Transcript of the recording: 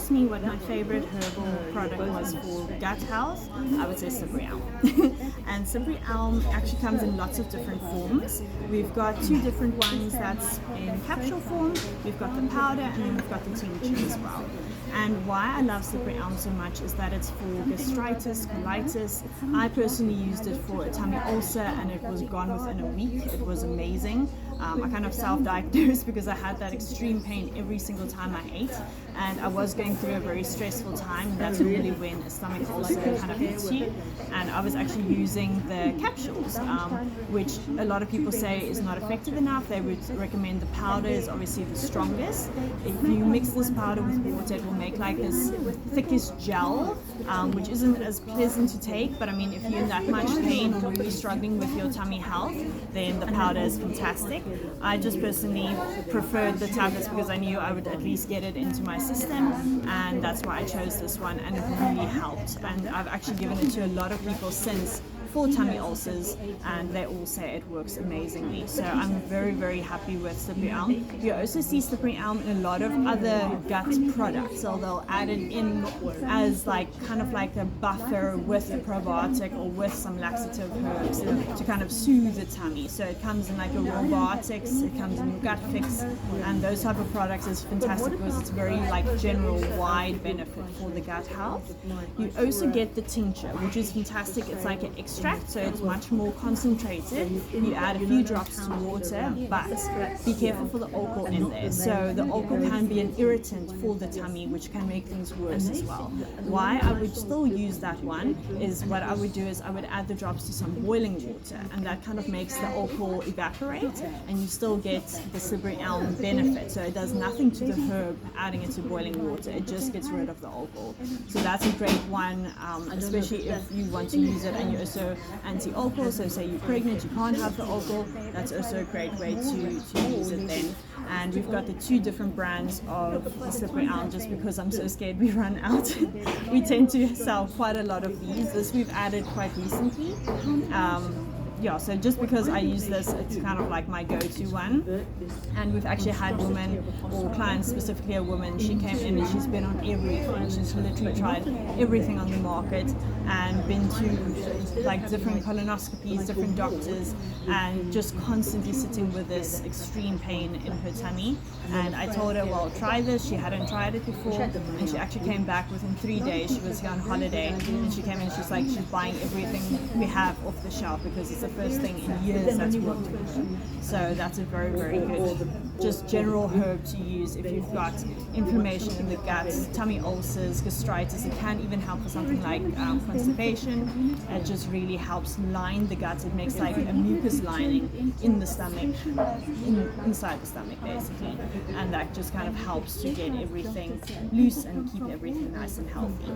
asked me what my favorite herbal product was for gut health, I would say Slippery Elm. And Slippery Elm actually comes in lots of different forms. We've got two different ones that's in capsule form, we've got the powder, and then we've got the tincture as well. And why I love Slippery Elm so much is that it's for gastritis, colitis. I personally used it for a tummy ulcer and it was gone within a week. It was amazing. I kind of self-diagnosed because I had that extreme pain every single time I ate, and I was going through a very stressful time, and that's really when a stomach ulcer kind of hits you. And I was actually using the capsules, which a lot of people say is not effective enough. They would recommend the powder is obviously the strongest. If you mix this powder with water, it will make like this thickish gel, which isn't as pleasant to take, but I mean, if you're in that much pain or really struggling with your tummy health, then the powder is fantastic. I just personally preferred the tablets because I knew I would at least get it into my system, and that's why I chose this one, and it really helped. And I've actually given it to a lot of people since for tummy ulcers, and they all say it works amazingly. So I'm very, very happy with Slippery Elm. You also see Slippery Elm in a lot of other gut products, so they'll add it in as like kind of like a buffer with a probiotic or with some laxative herbs to kind of soothe the tummy. So it comes in like a probiotics, it comes in gut fix, and those type of products is fantastic because it's very like general wide benefit for the gut health. You also get the tincture, which is fantastic. It's like an extract, so it's much more concentrated. You add a few drops to water, but be careful for the alcohol in there. So the alcohol can be an irritant for the tummy, which can make things worse as well. Why I would still use that one is what I would do is I would add the drops to some boiling water, and that kind of makes the alcohol evaporate, and you still get the Slippery Elm benefit. So it does nothing to the herb adding it to boiling water, it just gets rid of the alcohol. So that's a great one, especially if you want to use it and you're also anti-alcohol. So say you're pregnant, you can't have the alcohol, that's also a great way to use it then. And we've got the two different brands of the Slippery Elm, just because I'm so scared we run out. We tend to sell quite a lot of these. This we've added quite recently. Yeah, so just because I use this, it's kind of like my go-to one. And we've actually had women, or clients, specifically a woman, she came in and she's been on everything. She's literally tried everything on the market and been to like different colonoscopies, different doctors, and just constantly sitting with this extreme pain in her tummy. And I told her, well, try this. She hadn't tried it before, and she actually came back within 3 days. She was here on holiday, and she came in, she's like, she's buying everything we have off the shelf because it's the first thing in years that's worked for her. So that's a very, very good, just general herb to use if you've got inflammation in the gut, tummy ulcers, gastritis. It can even help for something like constipation. It just really helps line the gut. It makes like a mucus lining in the stomach, inside the stomach basically, and that just kind of helps to get everything loose and keep everything nice and healthy.